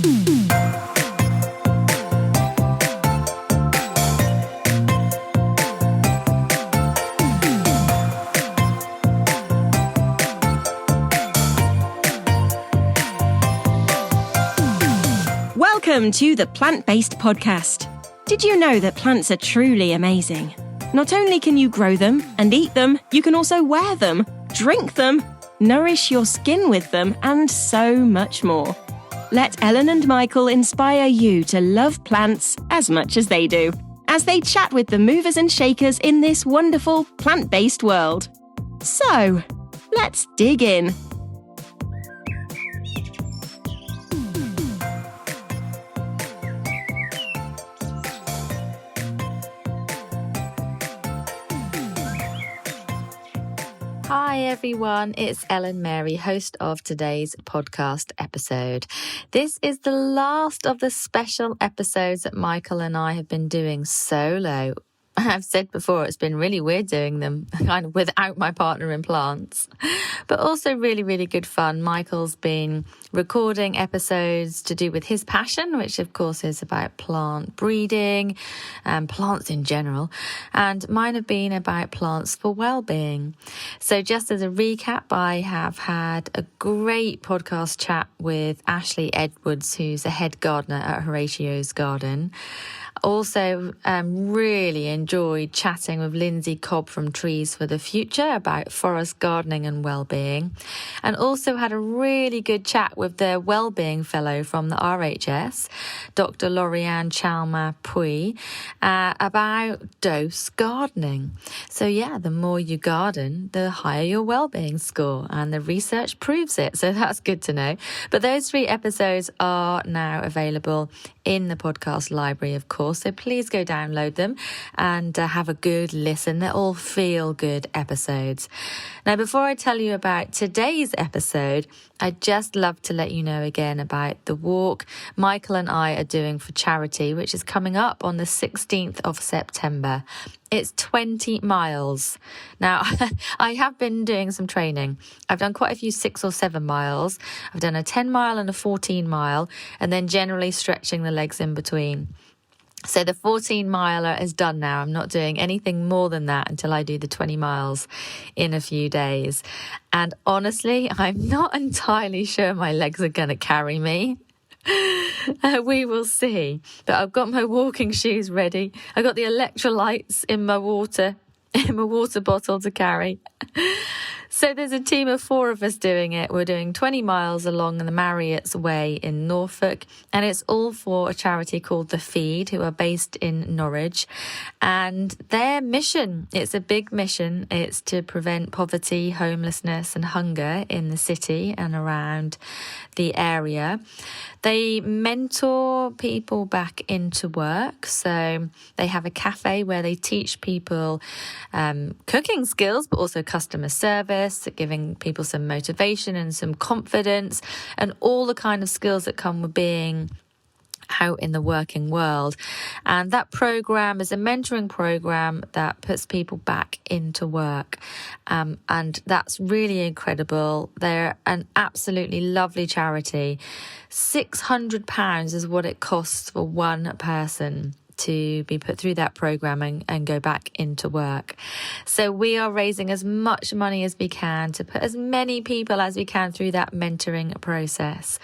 Welcome to the Plant-Based Podcast. Did you know that plants are truly amazing? Not only can you grow them and eat them, you can also wear them, drink them, nourish your skin with them, and so much more. Let Ellen and Michael inspire you to love plants as much as they do, as they chat with the movers and shakers in this wonderful plant-based world. So, let's dig in. Hi everyone, it's Ellen Mary, host of today's podcast episode. This is the last of the special episodes that Michael and I have been doing solo. I've said before, it's been really weird doing them kind of without my partner in plants, but also really, really good fun. Michael's been recording episodes to do with his passion, which of course is about plant breeding and plants in general. And mine have been about plants for well-being. So just as a recap, I have had a great podcast chat with Ashley Edwards, who's a head gardener at Horatio's Garden. Also really enjoyed chatting with Lindsay Cobb from Trees for the Future about forest gardening and well-being, and also had a really good chat with the Wellbeing Fellow from the RHS, Dr Lorianne Chalma-Pui, about dose gardening. So yeah, the more you garden, the higher your well-being score, and the research proves it, so that's good to know. But those 3 episodes are now available in the podcast library, of course, so please go download them and have a good listen. They're all feel-good episodes. Now, before I tell you about today's episode, I'd just love to let you know again about the walk Michael and I are doing for charity, which is coming up on the 16th of September. It's 20 miles. Now, I have been doing some training. I've done quite a few 6 or 7 miles. I've done a 10 mile and a 14 mile, and then generally stretching the legs in between. So the 14 miler is done now. I'm not doing anything more than that until I do the 20 miles in a few days. And honestly, I'm not entirely sure my legs are going to carry me. We will see. But I've got my walking shoes ready. I've got the electrolytes in my water bottle to carry. So there's a team of 4 of us doing it. We're doing 20 miles along the Marriott's Way in Norfolk, and it's all for a charity called The Feed, who are based in Norwich. And their mission, it's a big mission. It's to prevent poverty, homelessness and hunger in the city and around the area. They mentor people back into work. So they have a cafe where they teach people cooking skills, but also customer service, giving people some motivation and some confidence and all the kind of skills that come with being out in the working world. And that program is a mentoring program that puts people back into work. And that's really incredible. They're an absolutely lovely charity. £600 is what it costs for one person to be put through that program and go back into work. So we are raising as much money as we can to put as many people as we can through that mentoring process.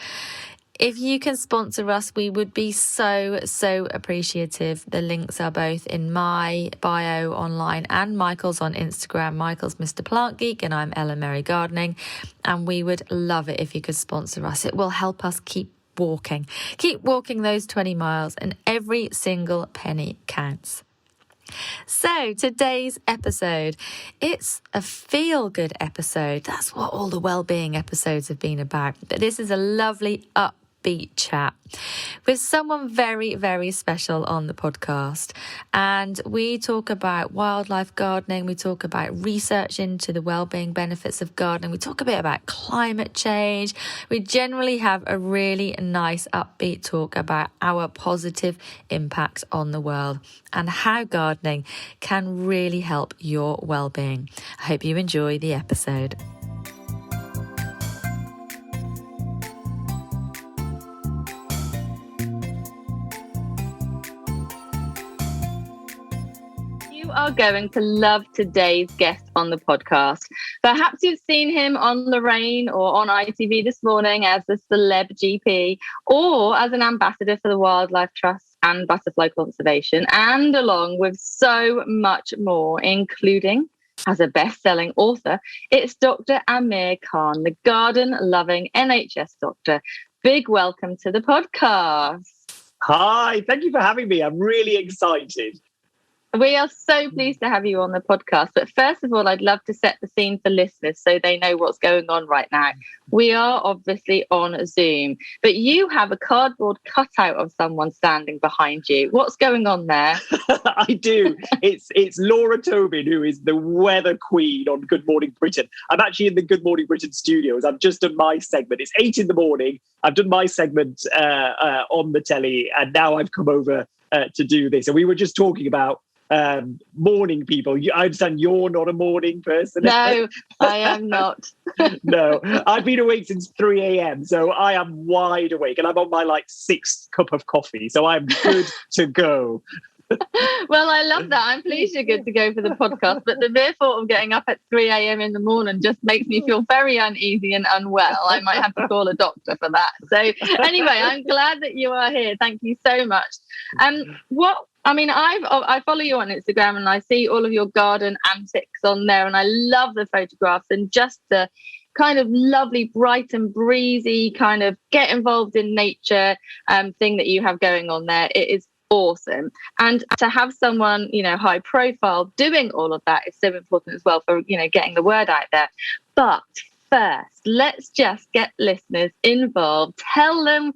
If you can sponsor us, we would be so appreciative. The links are both in my bio online and Michael's on Instagram. Michael's Mr. Plant Geek and I'm Ellen Mary Gardening. And we would love it if you could sponsor us. It will help us keep walking those 20 miles, and every single penny counts. So today's episode, it's a feel-good episode. That's what all the well-being episodes have been about. But this is a lovely upbeat chat with someone very, very special on the podcast. And we talk about wildlife gardening. We talk about research into the well-being benefits of gardening. We talk a bit about climate change. We generally have a really nice upbeat talk about our positive impact on the world and how gardening can really help your well-being. I hope you enjoy the episode. You are going to love today's guest on the podcast. Perhaps you've seen him on Lorraine or on ITV this morning as the celeb GP or as an ambassador for the Wildlife Trust and Butterfly Conservation, and along with so much more, including as a best-selling author. It's Dr Amir Khan, the garden-loving NHS doctor. Big welcome to the podcast. Hi, thank you for having me. I'm really excited. We are so pleased to have you on the podcast. But first of all, I'd love to set the scene for listeners so they know what's going on right now. We are obviously on Zoom, but you have a cardboard cutout of someone standing behind you. What's going on there? I do. It's Laura Tobin, who is the weather queen on Good Morning Britain. I'm actually in the Good Morning Britain studios. I've just done my segment. It's 8 a.m. I've done my segment on the telly, and now I've come over to do this. And we were just talking about morning people. I understand you're not a morning person. No, I am not. No, I've been awake since 3 a.m. So I am wide awake, and I'm on my 6th cup of coffee. So I'm good to go. Well, I love that. I'm pleased you're good to go for the podcast, but the mere thought of getting up at 3 a.m. in the morning just makes me feel very uneasy and unwell. I might have to call a doctor for that. So anyway, I'm glad that you are here. Thank you so much. I follow you on Instagram and I see all of your garden antics on there, and I love the photographs and just the kind of lovely, bright and breezy kind of get involved in nature thing that you have going on there. It is awesome. And to have someone, high profile doing all of that is so important as well for, getting the word out there. But first, let's just get listeners involved. Tell them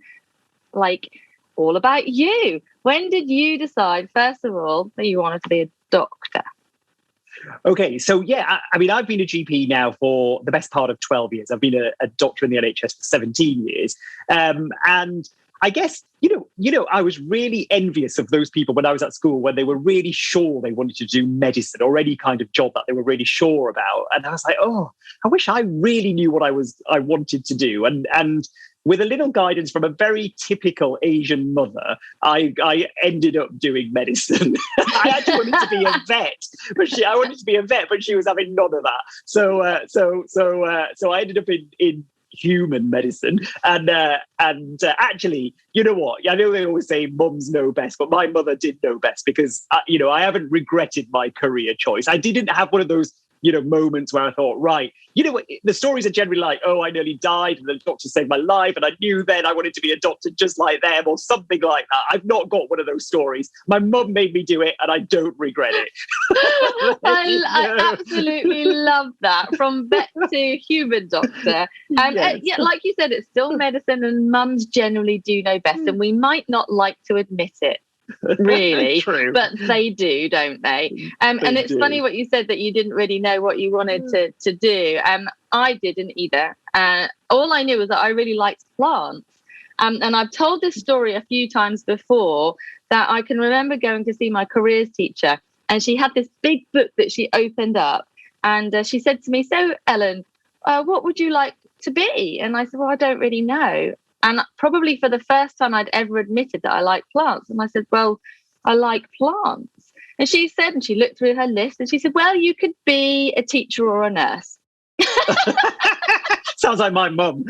all about you. When did you decide, first of all, that you wanted to be a doctor? Okay, so I've been a GP now for the best part of 12 years. I've been a doctor in the NHS for 17 years. And I guess, I was really envious of those people when I was at school, when they were really sure they wanted to do medicine or any kind of job that they were really sure about. And I was like, oh, I wish I really knew what I wanted to do. And with a little guidance from a very typical Asian mother, I ended up doing medicine. I actually wanted to be a vet, but she was having none of that. So I ended up in human medicine, and actually, you know what? I know they always say mums know best, but my mother did know best, because I haven't regretted my career choice. I didn't have one of those moments where I thought, right, the stories are generally like, oh, I nearly died and the doctor saved my life and I knew then I wanted to be a doctor just like them, or something like that. I've not got one of those stories. My mum made me do it and I don't regret it. I absolutely love that. From vet to human doctor. Yes. Like you said, it's still medicine, and mums generally do know best, and we might not like to admit it. Really, True. But they do, don't they? And it's funny what you said, that you didn't really know what you wanted to do. I didn't either. All I knew was that I really liked plants. And I've told this story a few times before, that I can remember going to see my careers teacher, and she had this big book that she opened up, and she said to me, "So, Ellen, what would you like to be?" And I said, "Well, I don't really know." And probably for the first time I'd ever admitted that I like plants. And I said, "Well, I like plants." And she said, and she looked through her list and she said, "Well, you could be a teacher or a nurse." Sounds like my mum.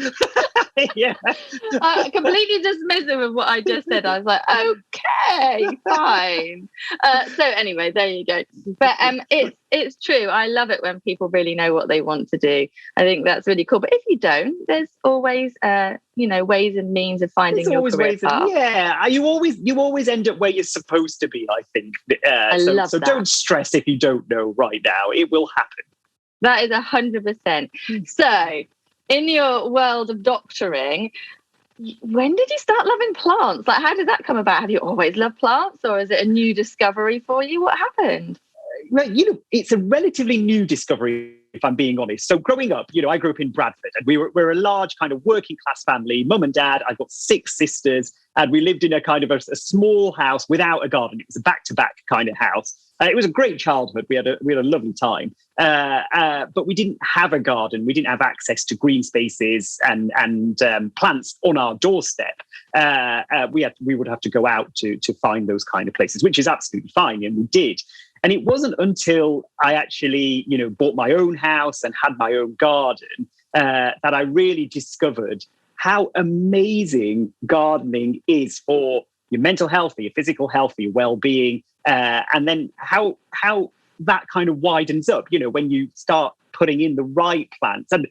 Yeah. I completely dismissive of what I just said. I was like, okay, fine. So anyway, there you go. But it's true. I love it when people really know what they want to do. I think that's really cool. But if you don't, there's always ways and means of finding your career path. Yeah, you always end up where you're supposed to be, I think. I love that. Don't stress if you don't know right now. It will happen. That is 100%. So, in your world of doctoring, when did you start loving plants? How did that come about? Have you always loved plants, or is it a new discovery for you? What happened? Well, it's a relatively new discovery, if I'm being honest. So growing up, I grew up in Bradford, and we're a large kind of working class family, mum and dad. I've got 6 sisters, and we lived in a kind of a small house without a garden. It was a back-to-back kind of house. It was a great childhood. We had a lovely time, but we didn't have a garden. We didn't have access to green spaces and plants on our doorstep. We would have to go out to find those kind of places, which is absolutely fine, and we did. And it wasn't until I actually, bought my own house and had my own garden that I really discovered how amazing gardening is for your mental health, for your physical health, for your well-being, and then how that kind of widens up, when you start putting in the right plants. And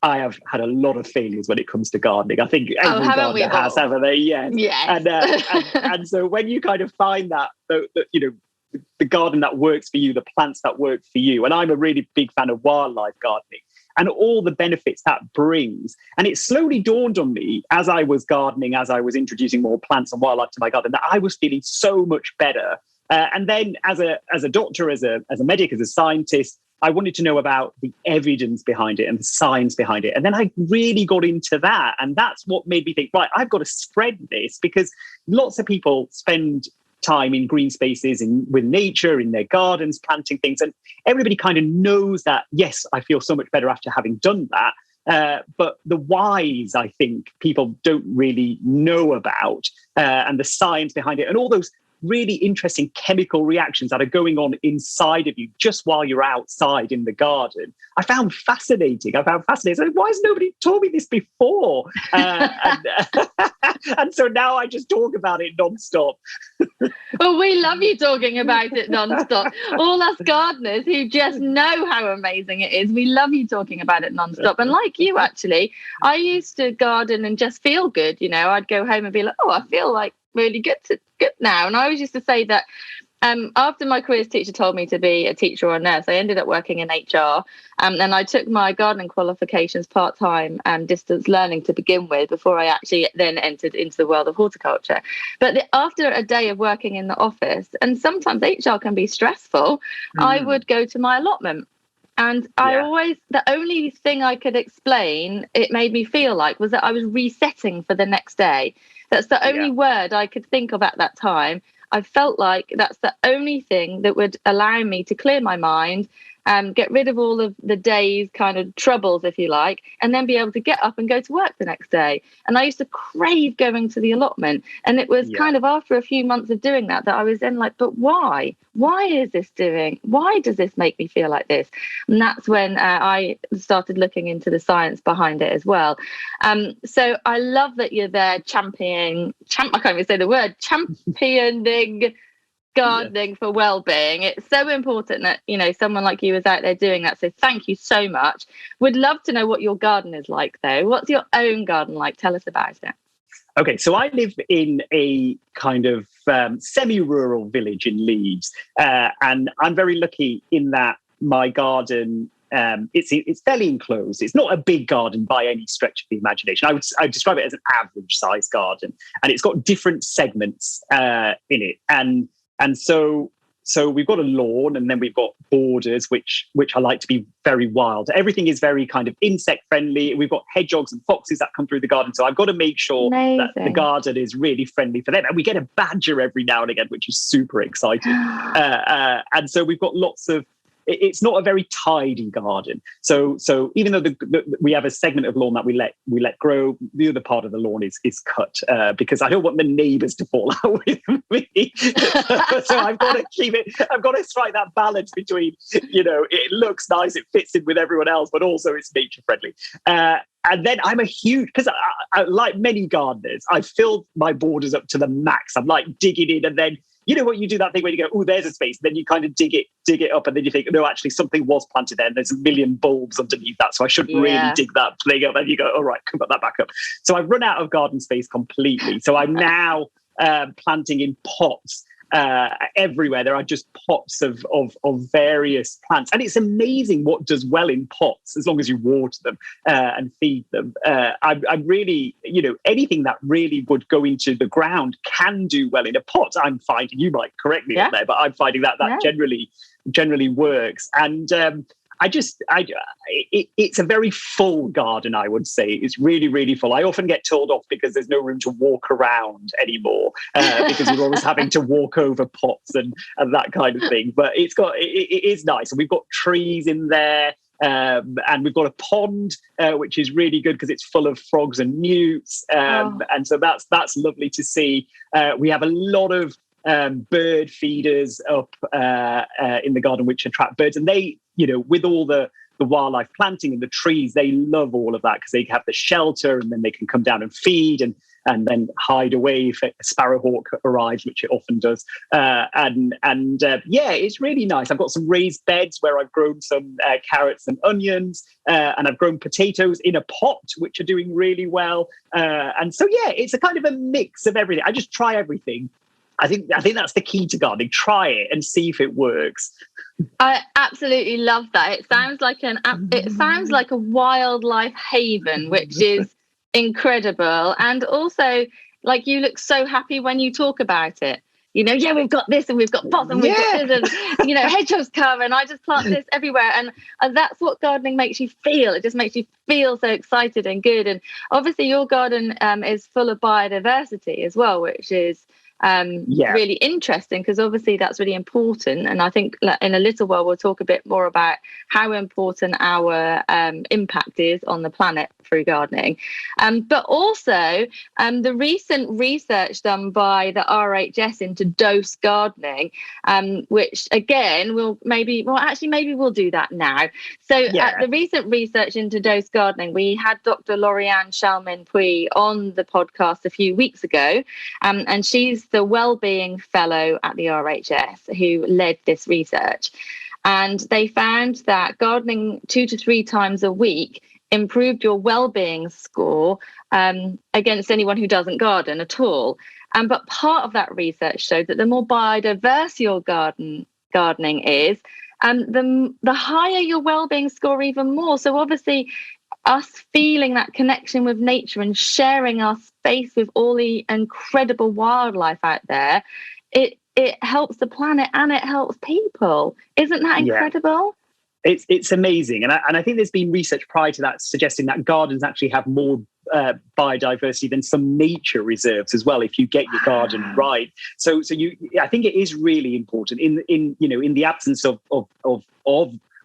I have had a lot of failures when it comes to gardening. I think every gardener has, haven't they? Yes. And so when you kind of find that, the garden that works for you, the plants that work for you, and I'm a really big fan of wildlife gardening and all the benefits that brings. And it slowly dawned on me as I was gardening, as I was introducing more plants and wildlife to my garden, that I was feeling so much better. And then as a doctor, as a medic, as a scientist, I wanted to know about the evidence behind it and the science behind it. And then I really got into that. And that's what made me think, right, I've got to spread this, because lots of people spend time in green spaces, with nature, in their gardens, planting things. And everybody kind of knows that, yes, I feel so much better after having done that. But the whys, I think, people don't really know about, and the science behind it, and all those really interesting chemical reactions that are going on inside of you just while you're outside in the garden. I found fascinating. So why has nobody told me this before? And so now I just talk about it nonstop. Well, we love you talking about it nonstop. All us gardeners who just know how amazing it is, we love you talking about it nonstop. And like you, actually, I used to garden and just feel good. I'd go home and be like, oh, I feel like really good now. And I always used to say that after my careers teacher told me to be a teacher or a nurse, I ended up working in HR, and I took my gardening qualifications part-time and distance learning to begin with, before I actually then entered into the world of horticulture. But after a day of working in the office, and sometimes HR can be stressful, I would go to my allotment. And the only thing I could explain it made me feel like was that I was resetting for the next day. That's the only word I could think of at that time. I felt like that's the only thing that would allow me to clear my mind and get rid of all of the day's kind of troubles, if you like, and then be able to get up and go to work the next day. And I used to crave going to the allotment. And it was kind of after a few months of doing that I was then like, but why? Why does this make me feel like this? And that's when I started looking into the science behind it as well. So I love that you're there I can't even say the word, championing gardening for well-being. It's so important that someone like you is out there doing that, so thank you so much. Would love to know what your garden is like, though. What's your own garden like? Tell us about it. Okay, so I live in a kind of semi-rural village in Leeds, and I'm very lucky in that my garden, it's fairly enclosed. It's not a big garden by any stretch of the imagination. I would describe it as an average size garden, and it's got different segments in it. And so we've got a lawn, and then we've got borders, which I like to be very wild. Everything is very kind of insect friendly. We've got hedgehogs and foxes that come through the garden. So I've got to make sure that the garden is really friendly for them. And we get a badger every now and again, which is super exciting. And so we've got lots of, it's not a very tidy garden. So even though we have a segment of lawn that we let grow, the other part of the lawn is cut because I don't want the neighbours to fall out with me. So I've got to keep it. I've got to strike that balance between, it looks nice, it fits in with everyone else, but also it's nature friendly. And then I'm a huge, because I, like many gardeners, I've filled my borders up to the max. I'm like digging in, and then what you do, that thing where you go, oh, there's a space, and then you kind of dig it up, and then you think, no, actually something was planted there, and there's a million bulbs underneath that, so I shouldn't really dig that thing up. And you go, all right, can put that back up. So I've run out of garden space completely. So I'm now planting in pots everywhere. There are just pots of various plants, and it's amazing what does well in pots as long as you water them and feed them. I'm really, anything that really would go into the ground can do well in a pot. I'm finding, you might correct me on there, but I'm finding that generally works. And it's a very full garden, I would say. It's really, really full. I often get told off because there's no room to walk around anymore because we're always having to walk over pots and that kind of thing. But it is nice. And we've got trees in there. And we've got a pond, which is really good because it's full of frogs and newts. And so that's lovely to see. We have a lot of bird feeders up in the garden, which attract birds. And they, with all the wildlife planting and the trees, they love all of that because they have the shelter, and then they can come down and feed and then hide away if a sparrowhawk arrives, which it often does. It's really nice. I've got some raised beds where I've grown some carrots and onions, and I've grown potatoes in a pot, which are doing really well. It's a kind of a mix of everything. I just try everything. I think that's the key to gardening. Try it and see if it works. I absolutely love that. It sounds like a wildlife haven, which is incredible. And also, like, you look so happy when you talk about it. We've got this and we've got pots and we've got this, and hedgehogs come and I just plant this everywhere. And that's what gardening makes you feel. It just makes you feel so excited and good. And obviously your garden is full of biodiversity as well, which is really interesting, because obviously that's really important. And I think in a little while we'll talk a bit more about how important our impact is on the planet through gardening, but also the recent research done by the RHS into dose gardening, which again maybe we'll do that now. So the recent research into dose gardening, we had Dr Lauriane Chalmin-Puy on the podcast a few weeks ago, and she's the Wellbeing Fellow at the RHS who led this research. And they found that gardening 2 to 3 times a week improved your well-being score against anyone who doesn't garden at all. But part of that research showed that the more biodiverse your gardening is, the higher your well-being score even more. So obviously, us feeling that connection with nature and sharing our space with all the incredible wildlife out there, it helps the planet and it helps people. Isn't that incredible? It's amazing. And I think there's been research prior to that suggesting that gardens actually have more biodiversity than some nature reserves as well, if you get your garden right. So I think it is really important in the absence of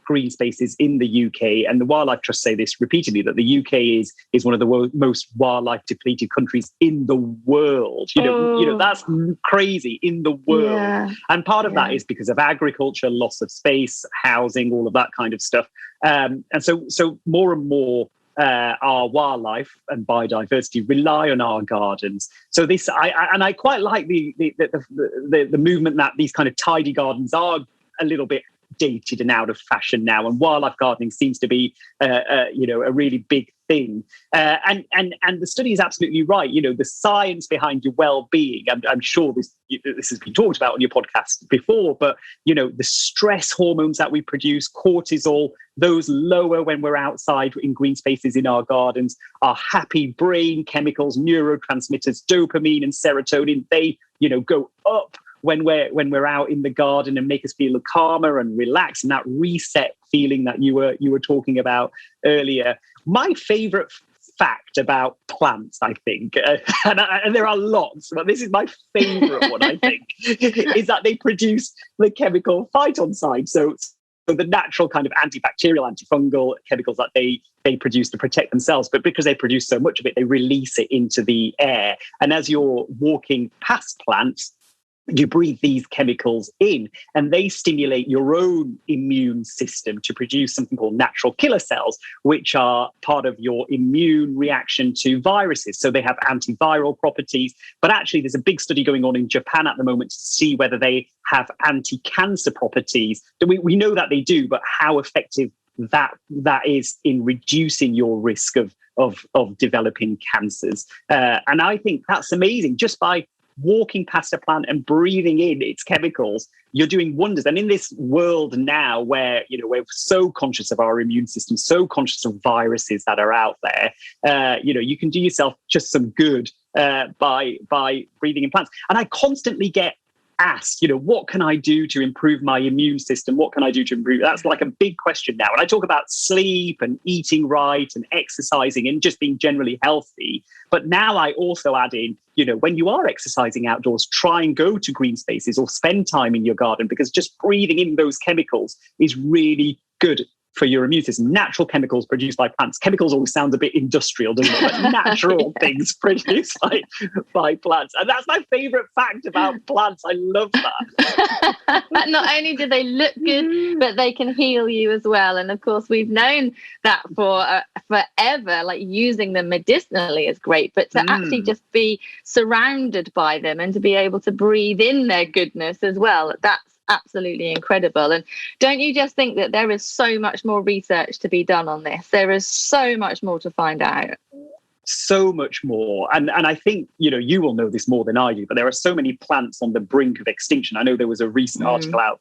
green spaces in the UK, and the Wildlife Trust say this repeatedly, that the UK is one of the most wildlife depleted countries in the world. That's crazy, in the world. And part of that is because of agriculture, loss of space, housing, all of that kind of stuff. And so more and more our wildlife and biodiversity rely on our gardens. So this, I quite like the movement that these kind of tidy gardens are a little bit dated and out of fashion now, and wildlife gardening seems to be a really big thing. And the study is absolutely right. The science behind your well-being. I'm sure this has been talked about on your podcast before, but the stress hormones that we produce, cortisol, those lower when we're outside in green spaces in our gardens. Our happy brain chemicals, neurotransmitters, dopamine and serotonin, they go up when we're out in the garden and make us feel calmer and relaxed, and that reset feeling that you were talking about earlier. My favorite fact about plants, I think, and there are lots, but this is my favorite one, I think, is that they produce the chemical phytoncide. So the natural kind of antibacterial, antifungal chemicals that they produce to protect themselves, but because they produce so much of it, they release it into the air. And as you're walking past plants, you breathe these chemicals in, and they stimulate your own immune system to produce something called natural killer cells, which are part of your immune reaction to viruses. So they have antiviral properties. But actually, there's a big study going on in Japan at the moment to see whether they have anti-cancer properties. We know that they do, but how effective that is in reducing your risk of developing cancers. And I think that's amazing. Just by walking past a plant and breathing in its chemicals, you're doing wonders. And in this world now where, we're so conscious of our immune system, so conscious of viruses that are out there, you can do yourself just some good by breathing in plants. And I constantly get asked, what can I do to improve my immune system? What can I do to improve? That's like a big question now. And I talk about sleep and eating right and exercising and just being generally healthy. But now I also add in, when you are exercising outdoors, try and go to green spaces or spend time in your garden, because just breathing in those chemicals is really good for your immune system. Natural chemicals produced by plants. Chemicals always sounds a bit industrial, doesn't it? But natural things produced by plants. And that's my favourite fact about plants. I love that. Not only do they look good, but they can heal you as well. And of course, we've known that for forever, like using them medicinally is great, but to actually just be surrounded by them and to be able to breathe in their goodness as well, that's absolutely incredible. And don't you just think that there is so much more research to be done on this? There is so much more to find out. So much more. And I think, you will know this more than I do, but there are so many plants on the brink of extinction. I know there was a recent article out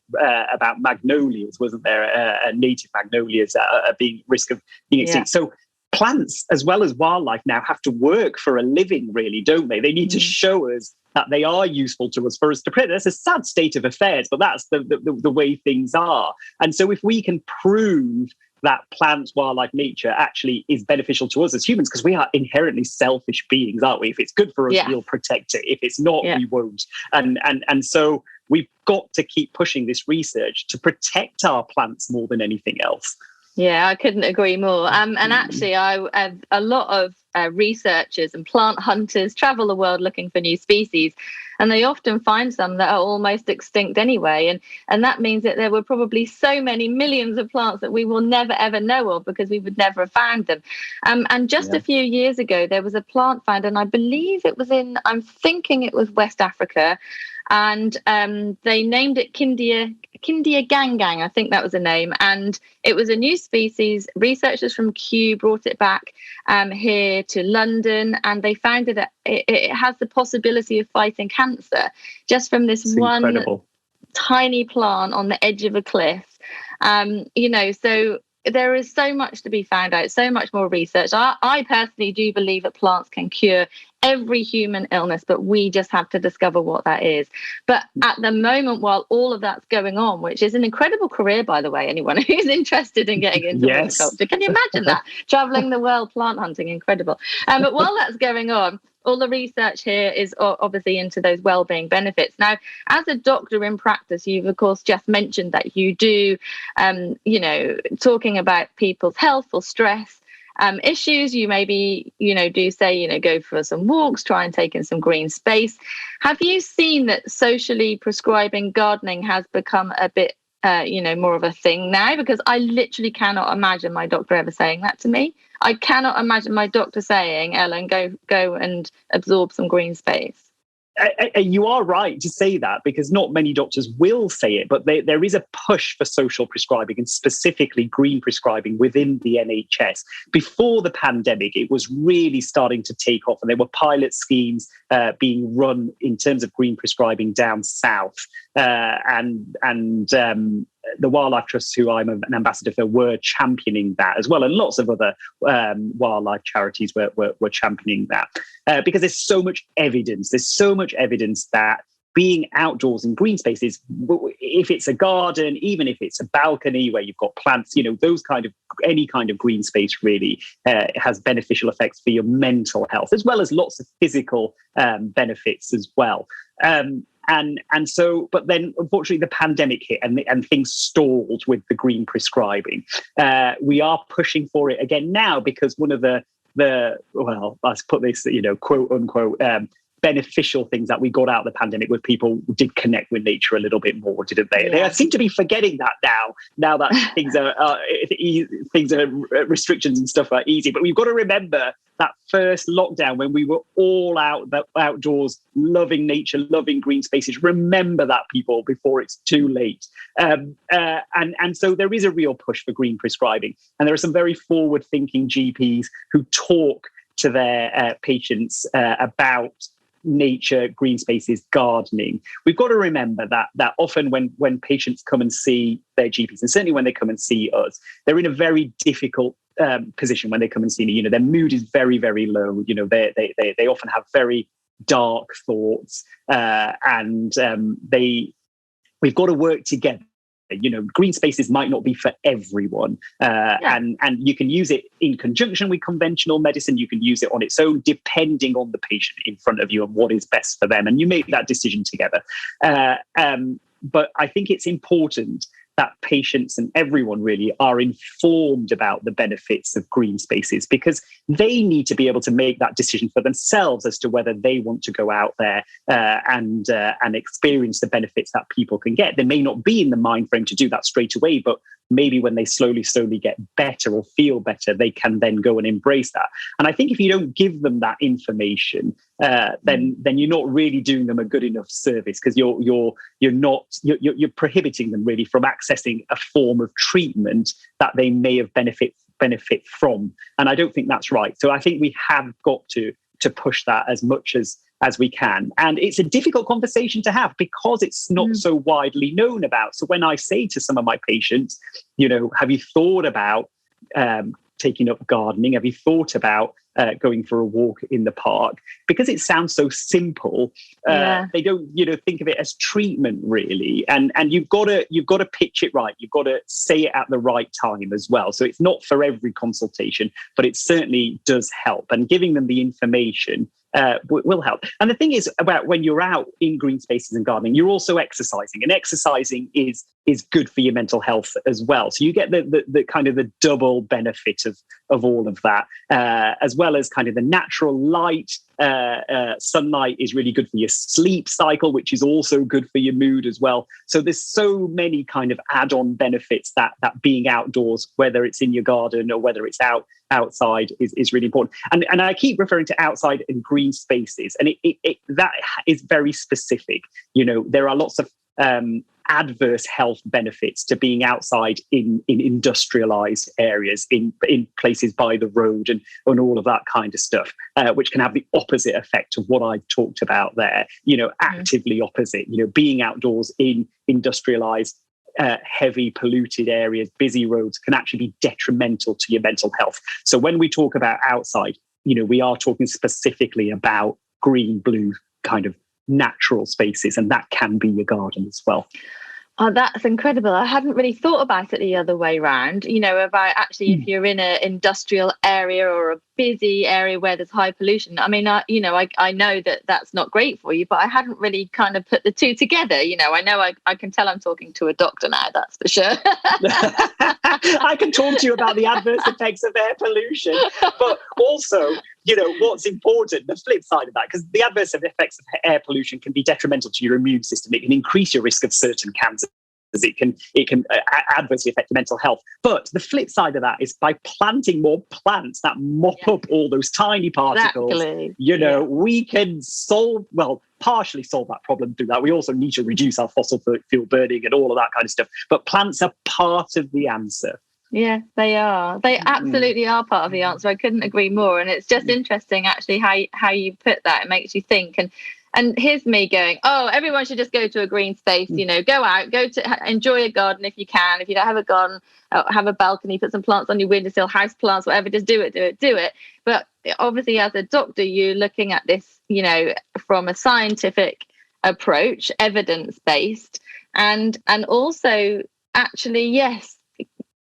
about magnolias, wasn't there? Native magnolias being risk of being extinct. So plants, as well as wildlife, now have to work for a living, really, don't they? They need to show us that they are useful to us for us to protect. That's a sad state of affairs, but that's the way things are. And so if we can prove that plants, wildlife, nature actually is beneficial to us as humans, because we are inherently selfish beings, aren't we? If it's good for us, we'll protect it. If it's not, we won't. And so we've got to keep pushing this research to protect our plants more than anything else. Yeah, I couldn't agree more. And actually, a lot of researchers and plant hunters travel the world looking for new species, and they often find some that are almost extinct anyway. And that means that there were probably so many millions of plants that we will never, ever know of because we would never have found them. And just a few years ago, there was a plant found, and I believe it was I'm thinking it was West Africa, and they named it Kindia Gangang, I think that was the name. And it was a new species. Researchers from Kew brought it back here to London, and they found that it has the possibility of fighting cancer just from this incredible tiny plant on the edge of a cliff. So there is so much to be found out, so much more research. I personally do believe that plants can cure every human illness, but we just have to discover what that is. But at the moment, while all of that's going on, which is an incredible career, by the way, anyone who's interested in getting into horticulture, can you imagine that? Traveling the world, plant hunting, incredible. But while that's going on, all the research here is obviously into those well-being benefits. Now, as a doctor in practice, you've, of course, just mentioned that you do, talking about people's health or stress issues. You maybe, do say, go for some walks, try and take in some green space. Have you seen that socially prescribing gardening has become a bit, more of a thing now? Because I literally cannot imagine my doctor ever saying that to me. I cannot imagine my doctor saying, Ellen, go and absorb some green space. You are right to say that, because not many doctors will say it, but there is a push for social prescribing, and specifically green prescribing within the NHS. Before the pandemic, it was really starting to take off, and there were pilot schemes being run in terms of green prescribing down south. The Wildlife Trusts, who I'm an ambassador for, were championing that as well. And lots of other wildlife charities were championing that because there's so much evidence. There's so much evidence that being outdoors in green spaces, if it's a garden, even if it's a balcony where you've got plants, any kind of green space really has beneficial effects for your mental health, as well as lots of physical benefits as well. But then unfortunately the pandemic hit and things stalled with the green prescribing. We are pushing for it again now, because one of the let's put this, quote unquote, beneficial things that we got out of the pandemic was people did connect with nature a little bit more, didn't they? Yeah. They seem to be forgetting that now that things are restrictions and stuff are easy. But we've got to remember that first lockdown when we were all outdoors, loving nature, loving green spaces. Remember that, people, before it's too late. And so there is a real push for green prescribing. And there are some very forward-thinking GPs who talk to their patients about nature, green spaces, gardening. We've got to remember that often when patients come and see their GPs, and certainly when they come and see us, they're in a very difficult position when they come and see me. Their mood is very, very low. They often have very dark thoughts, and we've got to work together. Green spaces might not be for everyone, and you can use it in conjunction with conventional medicine. You can use it on its own, depending on the patient in front of you and what is best for them, and you make that decision together. But I think it's important patients and everyone really are informed about the benefits of green spaces, because they need to be able to make that decision for themselves as to whether they want to go out there and experience the benefits that people can get. They may not be in the mind frame to do that straight away, but maybe when they slowly get better or feel better, they can then go and embrace that. And I think if you don't give them that information, then you're not really doing them a good enough service, because you're prohibiting them really from accessing a form of treatment that they may have benefit from. And I don't think that's right. So I think we have got to push that as much as we can. And it's a difficult conversation to have because it's not so widely known about. So when I say to some of my patients, have you thought about taking up gardening? Have you thought about going for a walk in the park? Because it sounds so simple, they don't think of it as treatment really. And you've got to pitch it right. You've got to say it at the right time as well. So it's not for every consultation, but it certainly does help. And giving them the information will help. And the thing is about when you're out in green spaces and gardening, you're also exercising, and exercising is good for your mental health as well. So you get the kind of the double benefit of all of that, as well as kind of the natural light. Sunlight is really good for your sleep cycle, which is also good for your mood as well. So there's so many kind of add-on benefits that being outdoors, whether it's in your garden or whether it's outside, is really important. And I keep referring to outside and green spaces, and it that is very specific. There are lots of adverse health benefits to being outside in industrialized areas, in places by the road and all of that kind of stuff, which can have the opposite effect of what I talked about there, actively opposite. Being outdoors in industrialized, heavy polluted areas, busy roads, can actually be detrimental to your mental health. So when we talk about outside, we are talking specifically about green, blue kind of natural spaces, and that can be your garden as well. Oh, that's incredible. I hadn't really thought about it the other way around, about actually if you're in an industrial area or a busy area where there's high pollution. I mean, I know that that's not great for you, but I hadn't really kind of put the two together. I can tell I'm talking to a doctor now, that's for sure. I can talk to you about the adverse effects of air pollution, but also, what's important, the flip side of that, because the adverse effects of air pollution can be detrimental to your immune system. It can increase your risk of certain cancers. It can adversely affect your mental health. But the flip side of that is by planting more plants that mop up all those tiny particles, exactly. We can partially solve that problem through that. We also need to reduce our fossil fuel burning and all of that kind of stuff. But plants are part of the answer. Yeah, they are. They absolutely are part of the answer. I couldn't agree more. And it's just interesting, actually, how you put that. It makes you think. And here's me going, everyone should just go to a green space, go out, enjoy a garden if you can. If you don't have a garden, have a balcony, put some plants on your windowsill, house plants, whatever, just do it. But obviously, as a doctor, you're looking at this, from a scientific approach, evidence-based, and also actually, yes,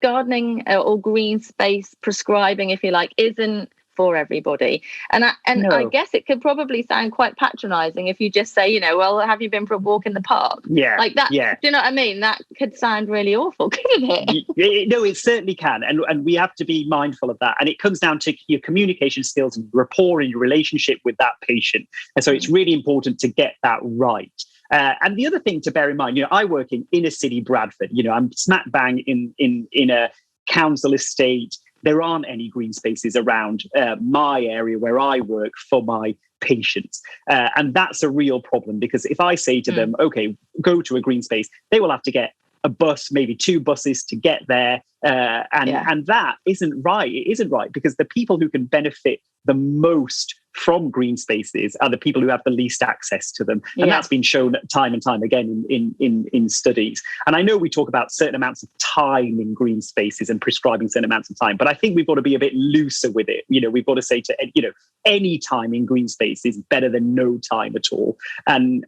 gardening or green space prescribing, if you like, isn't for everybody. And I guess it could probably sound quite patronizing if you just say, have you been for a walk in the park? Yeah. Like that. Yeah. Do you know what I mean? That could sound really awful, couldn't it? No, it certainly can. And we have to be mindful of that. And it comes down to your communication skills and rapport and your relationship with that patient. And so it's really important to get that right. And the other thing to bear in mind, I work in inner city Bradford. I'm smack bang in a council estate. There aren't any green spaces around my area where I work for my patients. And that's a real problem, because if I say to them, okay, go to a green space, they will have to get a bus, maybe 2 buses to get there. And that isn't right. It isn't right, because the people who can benefit the most from green spaces are the people who have the least access to them. And that's been shown time and time again in studies. And I know we talk about certain amounts of time in green spaces and prescribing certain amounts of time, but I think we've got to be a bit looser with it. We've got to say to, any time in green space is better than no time at all. And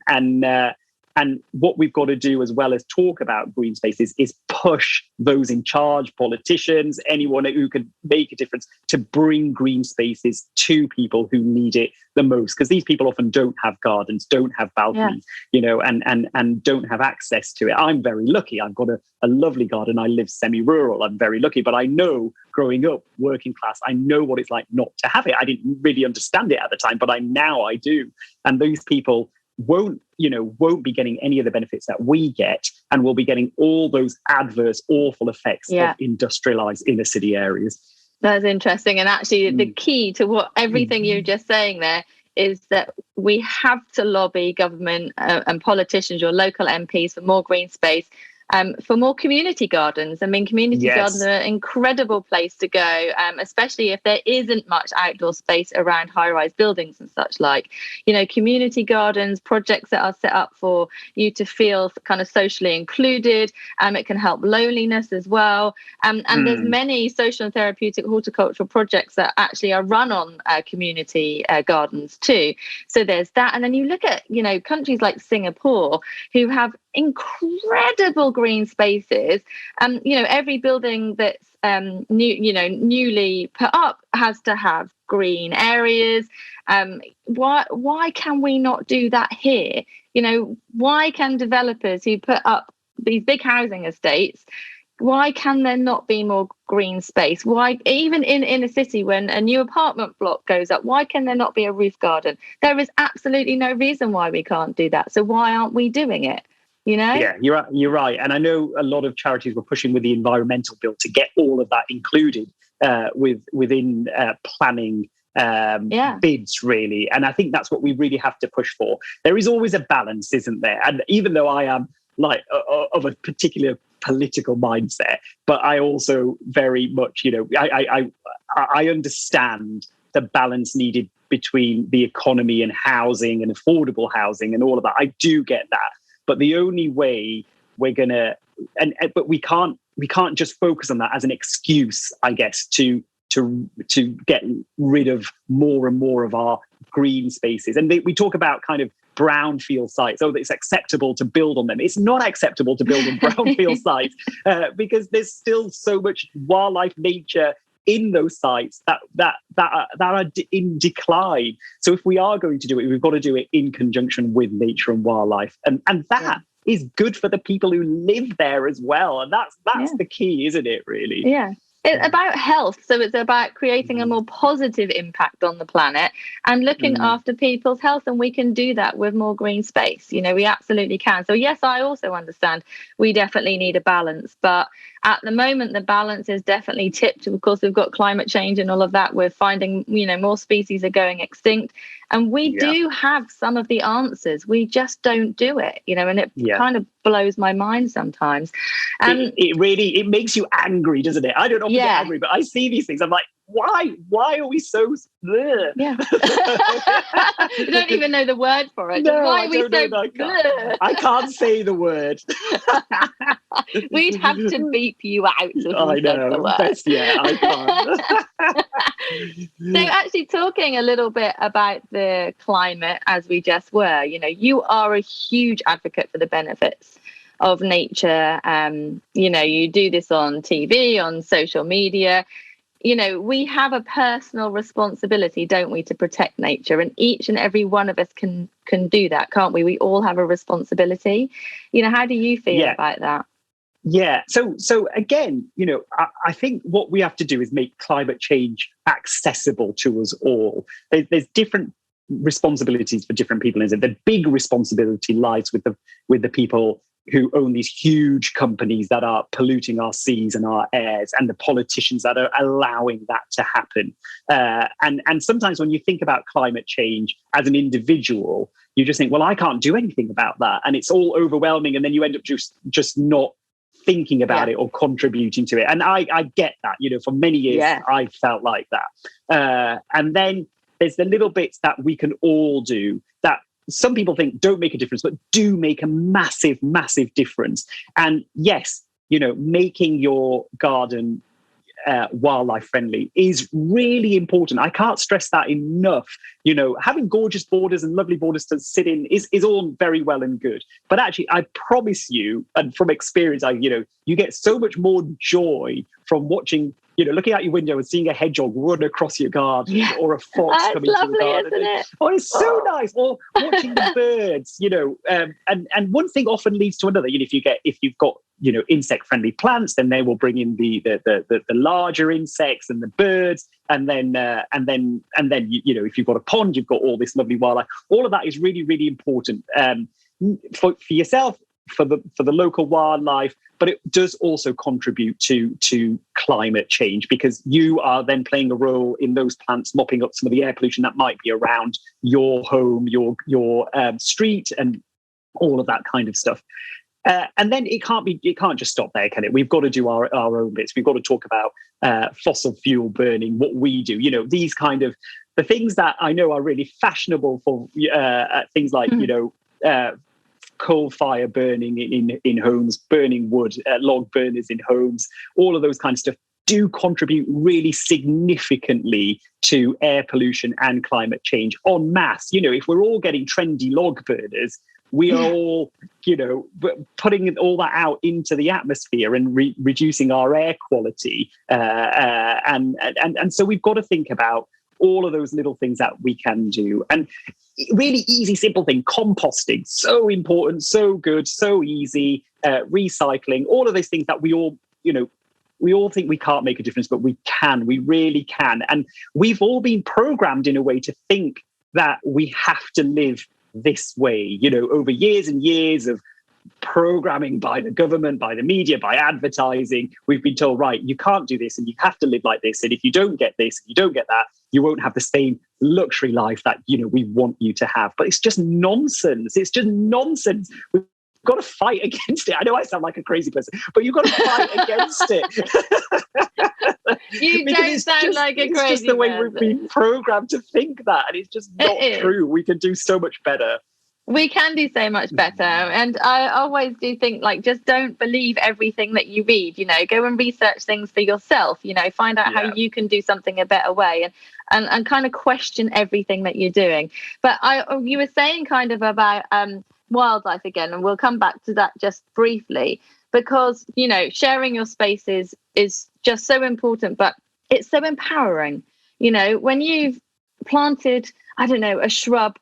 what we've got to do, as well as talk about green spaces, is push those in charge, politicians, anyone who could make a difference, to bring green spaces to people who need it the most. Because these people often don't have gardens, don't have balconies, and don't have access to it. I'm very lucky. I've got a lovely garden. I live semi-rural. I'm very lucky. But I know, growing up, working class, I know what it's like not to have it. I didn't really understand it at the time, but now I do. And those people won't be getting any of the benefits that we get, and will be getting all those adverse, awful effects of industrialized inner city areas. That's interesting. And actually the key to what everything you're just saying there is that we have to lobby government and politicians, your local MPs, for more green space, for more community gardens. I mean, community gardens are an incredible place to go, especially if there isn't much outdoor space around high-rise buildings and such like. Community gardens, projects that are set up for you to feel kind of socially included. It can help loneliness as well. And there's many social and therapeutic horticultural projects that actually are run on community gardens too. So there's that. And then you look at, countries like Singapore, who have incredible green spaces. Every building that's newly put up has to have green areas. Why can we not do that here? Why can developers who put up these big housing estates, why can there not be more green space? Why, even in a city, when a new apartment block goes up, why can there not be a roof garden? There is absolutely no reason why we can't do that. So why aren't we doing it? Yeah, you're right. And I know a lot of charities were pushing with the environmental bill to get all of that included within planning bids, really. And I think that's what we really have to push for. There is always a balance, isn't there? And even though I am of a particular political mindset, but I also very much, I understand the balance needed between the economy and housing and affordable housing and all of that. I do get that. But the only way we're gonna, but we can't just focus on that as an excuse, I guess, to get rid of more and more of our green spaces. And we talk about kind of brownfield sites. Oh, it's acceptable to build on them. It's not acceptable to build on brownfield sites because there's still so much wildlife, nature in those sites that are in decline. So if we are going to do it, we've got to do it in conjunction with nature and wildlife, and that is good for the people who live there as well. And that's the key, isn't it? Really? Yeah. It's about health. So it's about creating a more positive impact on the planet and looking after people's health. And we can do that with more green space. We absolutely can. So yes, I also understand we definitely need a balance. But at the moment, the balance is definitely tipped. Of course, we've got climate change and all of that. We're finding, more species are going extinct. And we do have some of the answers. We just don't do it, and it kind of blows my mind sometimes. It makes you angry, doesn't it? I don't often get angry, but I see these things. I'm like, why are we so... Yeah. You don't even know the word for it. No, why are we so... I can't say the word. We'd have to beep you out. I know. I can't. So actually talking a little bit about the climate as we just were, you are a huge advocate for the benefits of nature. You do this on TV, on social media. We have a personal responsibility, don't we, to protect nature, and each and every one of us can do that, can't we? We all have a responsibility. How do you feel about that? Yeah. So again, I think what we have to do is make climate change accessible to us all. There's different responsibilities for different people, isn't it? The big responsibility lies with the people who own these huge companies that are polluting our seas and our airs, and the politicians that are allowing that to happen. And sometimes when you think about climate change as an individual, you just think, well, I can't do anything about that. And it's all overwhelming. And then you end up just not thinking about it or contributing to it. And I get that, for many years, I felt like that. And then there's the little bits that we can all do that some people think don't make a difference, but do make a massive, massive difference. And yes, making your garden wildlife friendly is really important. I can't stress that enough. Having gorgeous borders and lovely borders to sit in is all very well and good. But actually, I promise you, and from experience, you get so much more joy from watching, looking out your window and seeing a hedgehog run across your garden, or a fox coming to the garden. Isn't it? Oh, it's so nice. Or watching the birds, and one thing often leads to another. If you've got insect-friendly plants, then they will bring in the larger insects and the birds, and then if you've got a pond, you've got all this lovely wildlife. All of that is really, really important for yourself, for the local wildlife, but it does also contribute to climate change, because you are then playing a role in those plants mopping up some of the air pollution that might be around your home, your street, and all of that kind of stuff. And then it can't just stop there, can it? We've got to do our own bits. We've got to talk about fossil fuel burning, what we do. These kind of the things that I know are really fashionable for things like coal fire burning in homes, burning wood, log burners in homes. All of those kinds of stuff do contribute really significantly to air pollution and climate change en masse. If we're all getting trendy log burners, we are all, putting all that out into the atmosphere and reducing our air quality. And so we've got to think about all of those little things that we can do. And really easy, simple thing, composting, so important, so good, so easy, recycling, all of those things that we all think we can't make a difference, but we can, we really can. And we've all been programmed in a way to think that we have to live this way, over years and years of programming by the government, by the media, by advertising. We've been told, right, you can't do this and you have to live like this. And if you don't get this, if you don't get that, you won't have the same luxury life that, we want you to have. But it's just nonsense. It's just nonsense. We've got to fight against it. I know I sound like a crazy person, but you've got to fight against it. You don't sound like a crazy person. It's just the way we've been programmed to think that. And it's just not true. We can do so much better. We can do so much better. And I always do think, just don't believe everything that you read, go and research things for yourself, find out how you can do something a better way, and kind of question everything that you're doing. But you were saying kind of about wildlife again, and we'll come back to that just briefly, because, sharing your spaces is just so important, but it's so empowering. When you've planted, a shrub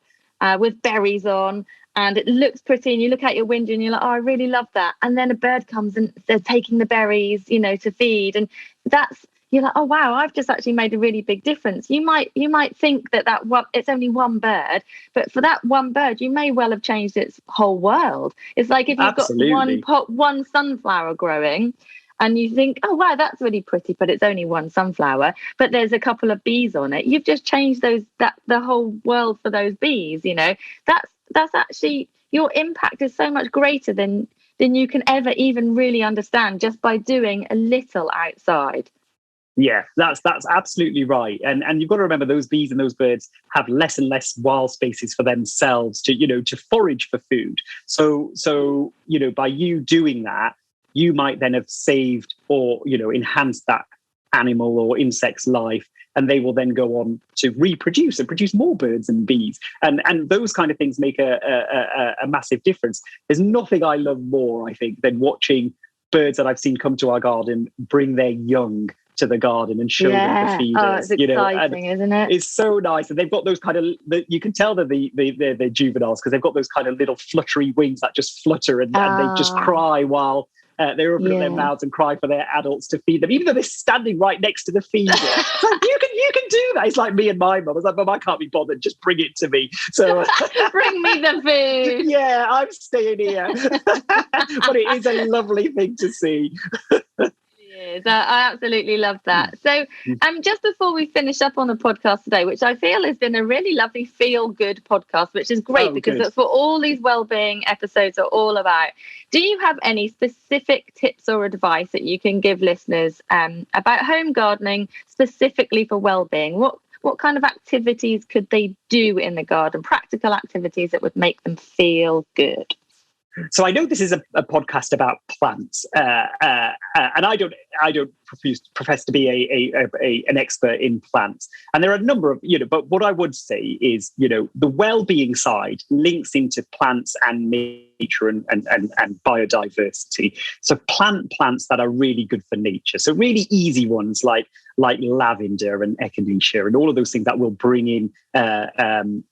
with berries on, and it looks pretty, and you look out your window and you're like, oh, I really love that. And then a bird comes and they're taking the berries, to feed. And you're like, oh, wow, I've just actually made a really big difference. You might think that one, it's only one bird, but for that one bird, you may well have changed its whole world. It's like if you've got one sunflower growing, and you think, oh, wow, that's really pretty, but it's only one sunflower, but there's a couple of bees on it. You've just changed the whole world for those bees. That's actually, your impact is so much greater than you can ever even really understand, just by doing a little outside. Yeah, that's absolutely right. And you've got to remember, those bees and those birds have less and less wild spaces for themselves to forage for food. So by you doing that, you might then have saved or, enhanced that animal or insect's life, and they will then go on to reproduce and produce more birds and bees. And those kind of things make a massive difference. There's nothing I love more, I think, than watching birds that I've seen come to our garden bring their young to the garden and show them the feeders. Oh, it's exciting, isn't it? It's so nice. And they've got those kind of, you can tell that they're juveniles, because they've got those kind of little fluttery wings that just flutter and they just cry while they open up their mouths and cry for their adults to feed them, even though they're standing right next to the feeder. It's like, you can do that. It's like me and my mum. I was like, Mum, I can't be bothered. Just bring it to me. So bring me the food. Yeah, I'm staying here. But it is a lovely thing to see. I absolutely love that. So just before we finish up on the podcast today, which I feel has been a really lovely feel-good podcast, which is great, because that's what all these wellbeing episodes are all about. Do you have any specific tips or advice that you can give listeners about home gardening, specifically for wellbeing? What kind of activities could they do in the garden, practical activities that would make them feel good? So I know this is a podcast about plants, and I don't profess to be an expert in plants. And there are a number of, but what I would say is, the well-being side links into plants and nature and biodiversity. So plants that are really good for nature. So really easy ones like lavender and echinacea and all of those things that will bring in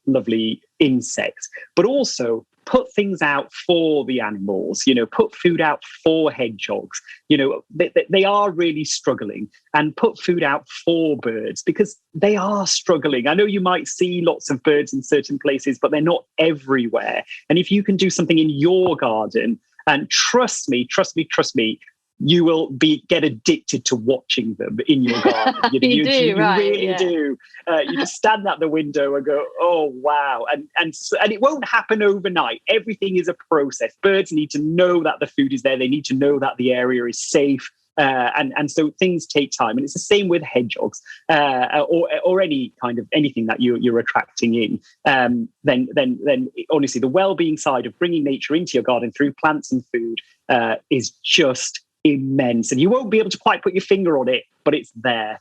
lovely insects, but also put things out for the animals, put food out for hedgehogs. They are really struggling, and put food out for birds because they are struggling. I know you might see lots of birds in certain places, but they're not everywhere. And if you can do something in your garden, and trust me, you will get addicted to watching them in your garden. You really do. You just stand at the window and go, oh, wow. And it won't happen overnight. Everything is a process. Birds need to know that the food is there. They need to know that the area is safe. And so things take time. And it's the same with hedgehogs or anything that you're attracting in. Then honestly, the well-being side of bringing nature into your garden through plants and food is just immense, and you won't be able to quite put your finger on it, but it's there.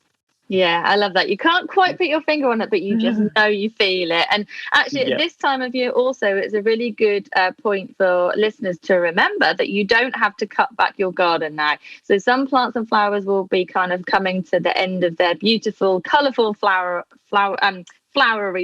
Yeah, I love that. You can't quite put your finger on it, but you just know you feel it. And actually, at this time of year also, it's a really good point for listeners to remember that you don't have to cut back your garden now. So some plants and flowers will be kind of coming to the end of their beautiful, colourful flowery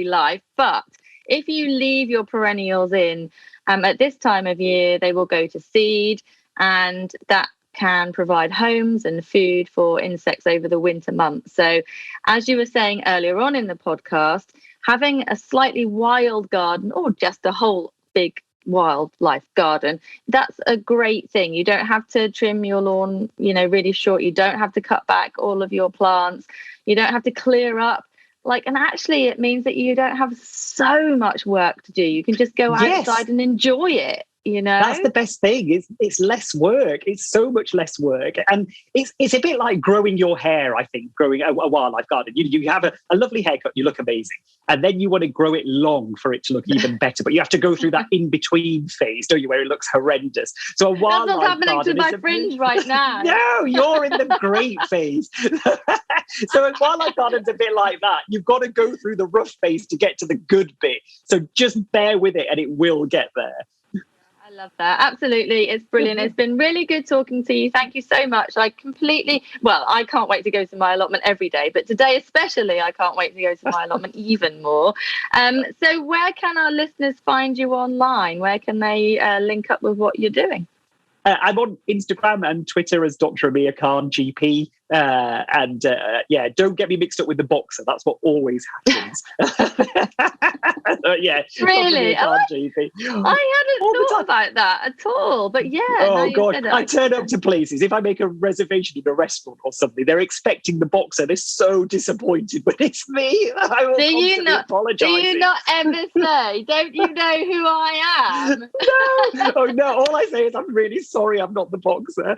life. But if you leave your perennials in at this time of year, they will go to seed, and that can provide homes and food for insects over the winter months. So as you were saying earlier on in the podcast, having a slightly wild garden or just a whole big wildlife garden, that's a great thing. You don't have to trim your lawn, really short. You don't have to cut back all of your plants. You don't have to clear up. And actually it means that you don't have so much work to do. You can just go outside and enjoy it. That's the best thing. It's less work. It's so much less work, and it's a bit like growing your hair. I think growing a wildlife garden. You have a lovely haircut, you look amazing, and then you want to grow it long for it to look even better. But you have to go through that in between phase, don't you, where it looks horrendous. So a wildlife garden. That's what's happening to my fringe right now. No, you're in the great phase. So a wildlife garden's a bit like that. You've got to go through the rough phase to get to the good bit. So just bear with it, and it will get there. I love that. Absolutely. It's brilliant. It's been really good talking to you. Thank you so much. I can't wait to go to my allotment every day, but today especially, I can't wait to go to my allotment even more. So where can our listeners find you online? Where can they link up with what you're doing? I'm on Instagram and Twitter as Dr Amir Khan GP. Don't get me mixed up with the boxer. That's what always happens. Really? I hadn't thought about that at all. But yeah. Oh God, I turn up to places. If I make a reservation in a restaurant or something, they're expecting the boxer. They're so disappointed when it's me. I will constantly apologise. Do you not ever say, "Don't you know who I am"? No. Oh no. All I say is, "I'm really sorry. I'm not the boxer."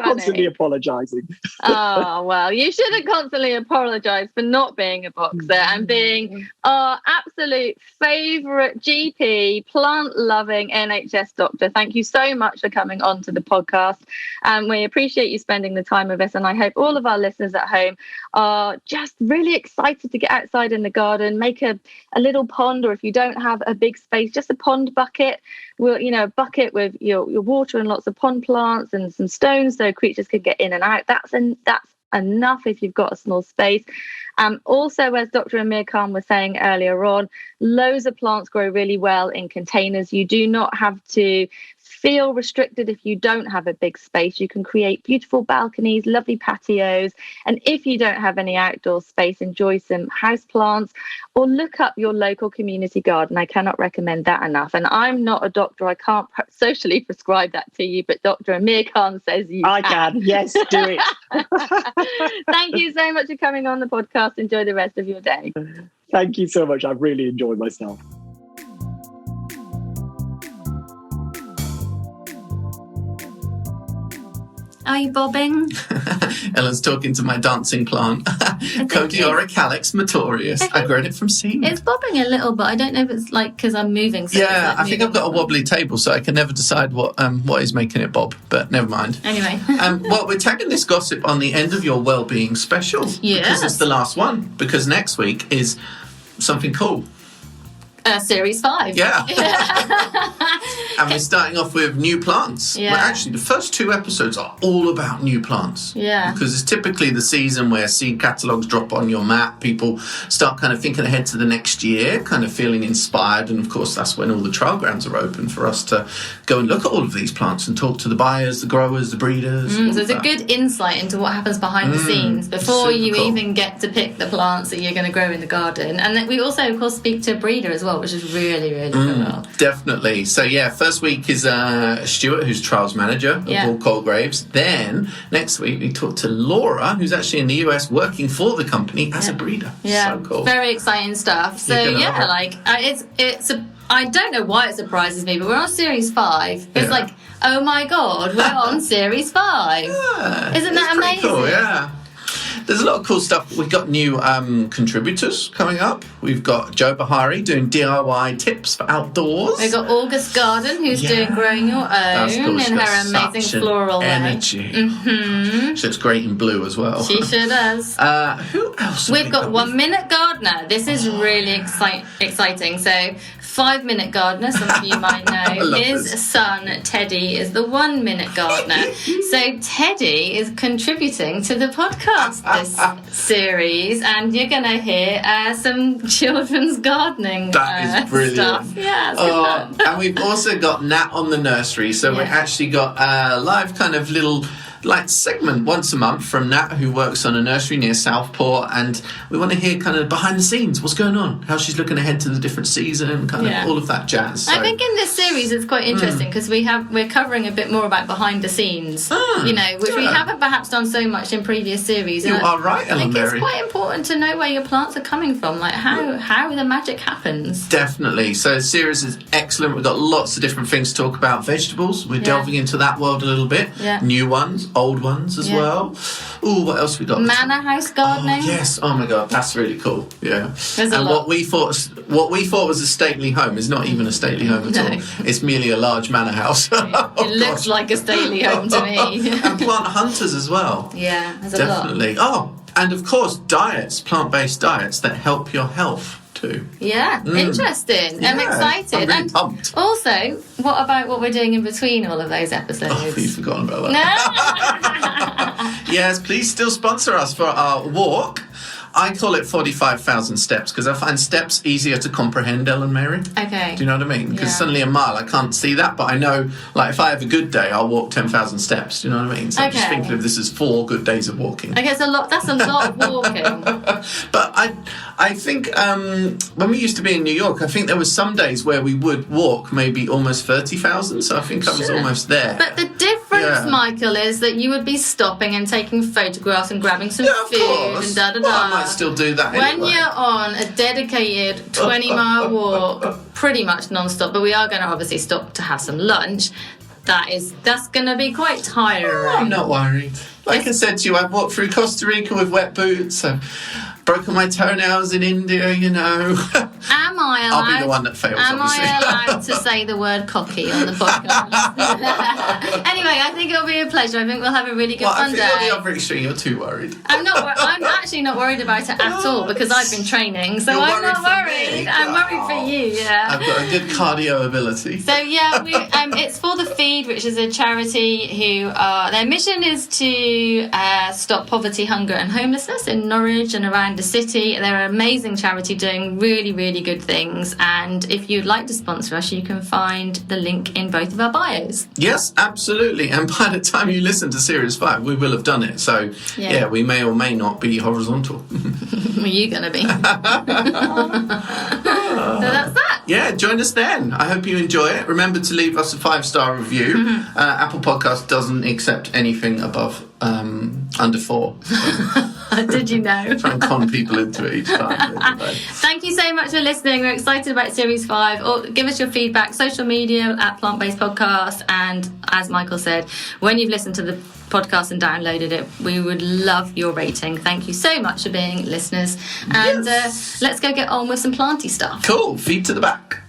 Constantly apologising. Oh, well, you shouldn't constantly apologise for not being a boxer and being our absolute favourite GP, plant-loving NHS doctor. Thank you so much for coming on to the podcast. We appreciate you spending the time with us, and I hope all of our listeners at home are just really excited to get outside in the garden, make a little pond, or if you don't have a big space, just a pond bucket. A bucket with your water and lots of pond plants and some stones so creatures could get in and out. That's enough if you've got a small space. Also, as Dr Amir Khan was saying earlier on, loads of plants grow really well in containers. You do not have to feel restricted if you don't have a big space. You can create beautiful balconies, lovely patios. And if you don't have any outdoor space, enjoy some house plants or look up your local community garden. I cannot recommend that enough. And I'm not a doctor. I can't socially prescribe that to you, but Dr Amir Khan says I can. Yes, do it. Thank you so much for coming on the podcast. Enjoy the rest of your day. Thank you so much. I've really enjoyed myself. Are you bobbing? Ellen's talking to my dancing plant. Codiora calyx matorius. I grown it from seed. It's bobbing a little, but I don't know if it's like because I'm moving. So yeah, I think I've got a wobbly table, so I can never decide what is making it bob. But never mind. Anyway, well, we're tagging this gossip on the end of your Wellbeing special because it's the last one. Because next week is something cool. Series 5. Yeah. And we're starting off with new plants. Yeah. Well, actually, the first 2 episodes are all about new plants. Yeah. Because it's typically the season where seed catalogues drop on your map. People start kind of thinking ahead to the next year, kind of feeling inspired. And, of course, that's when all the trial grounds are open for us to go and look at all of these plants and talk to the buyers, the growers, the breeders. So it's a good insight into what happens behind the scenes before you even get to pick the plants that you're going to grow in the garden. And then we also, of course, speak to a breeder as well, which is really, really cool. Definitely. So, first week is Stuart, who's trials manager of All Colgraves. Then, next week, we talk to Laura, who's actually in the US working for the company as a breeder. Yeah, so cool. Very exciting stuff. So, I don't know why it surprises me, but we're on Series 5. It's like, oh my God, we're on Series 5. Yeah, Isn't that amazing? Cool, yeah. There's a lot of cool stuff. We've got new contributors coming up. We've got Joe Bahari doing DIY tips for outdoors. We've got August Garden, who's doing Growing Your Own cool. in her amazing floral energy. She looks great in blue as well. She sure does. Who else? We've got 1 Minute Gardener. This is really exciting. So 5 Minute Gardener, some of you might know. His son, Teddy, is the 1 Minute Gardener. So Teddy is contributing to the podcast this series, and you're going to hear some children's gardening that is brilliant stuff. Yeah, it's good fun. And we've also got Nat on the nursery. So we actually got a live kind of little segment once a month from Nat, who works on a nursery near Southport, and we want to hear kind of behind the scenes, what's going on, how she's looking ahead to the different season, kind of all of that jazz. So. I think in this series it's quite interesting because we're covering a bit more about behind the scenes, which we haven't perhaps done so much in previous series. You are right, Ellen I think Mary. it's quite important to know where your plants are coming from, like how the magic happens. Definitely. So the series is excellent. We've got lots of different things to talk about. Vegetables, we're delving into that world a little bit. New ones, old ones as well. Ooh, what else we got? Manor house gardening. Oh, yes. Oh my God, that's really cool. Yeah. There's a lot. What we thought was a stately home is not even a stately home at all. It's merely a large manor house. It looks like a stately home to me. And plant hunters as well. Yeah, there's definitely. A lot. Oh, and of course, diets, plant-based diets that help your health. Too. Yeah, interesting. I'm excited. I'm really pumped. Also, what about what we're doing in between all of those episodes? Oh, you've forgotten about that. Yes, please still sponsor us for our walk. I call it 45,000 steps because I find steps easier to comprehend, Ellen Mary. Okay. Do you know what I mean? Because suddenly a mile, I can't see that, but I know, if I have a good day, I'll walk 10,000 steps. Do you know what I mean? So I'm just thinking of this as 4 good days of walking. Okay, that's a lot of walking. But I think when we used to be in New York, I think there were some days where we would walk maybe almost 30,000. So I think I was almost there. But the difference, Michael, is that you would be stopping and taking photographs and grabbing some food and da-da-da. Well, I might still do that when anyway. you're on a dedicated 20-mile walk, pretty much non-stop, but we are going to obviously stop to have some lunch, that's going to be quite tiring. I'm not worried. Like I said to you, I've walked through Costa Rica with wet boots. I've broken my toenails in India, Am I allowed? I'll be the one that fails, obviously. I allowed to say the word cocky on the podcast? Anyway, I think it'll be a pleasure. I think we'll have a really good fun day. I think on the other extreme, you're too worried. I'm actually not worried about it at all because I've been training, so I'm not worried. I'm worried for you, I've got a good cardio ability. So it's for the Feed, which is a charity who their mission is to stop poverty, hunger and homelessness in Norwich and around the city. They're an amazing charity doing really, really good things, and if you'd like to sponsor us, you can find the link in both of our bios. Yes, absolutely. And by the time you listen to Series 5, we will have done it. So we may or may not be horizontal. Are you going to be? So that's that. Yeah, join us then. I hope you enjoy it. Remember to leave us a 5-star review. Apple Podcast doesn't accept anything above under 4. So. Did you know? Try and con people into it each time. Thank you so much for listening. We're excited about Series 5. Or give us your feedback, social media at Plant Based Podcast. And as Michael said, when you've listened to the podcast and downloaded it, we would love your rating. Thank you so much for being listeners. And let's go get on with some planty stuff. Cool. Feet to the back.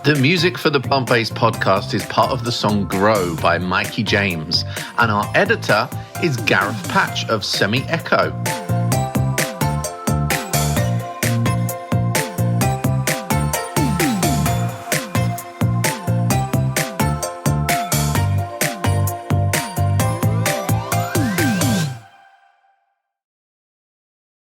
The music for the Plant Based Podcast is part of the song Grow by Mikey James, and our editor is Gareth Patch of Semi Echo.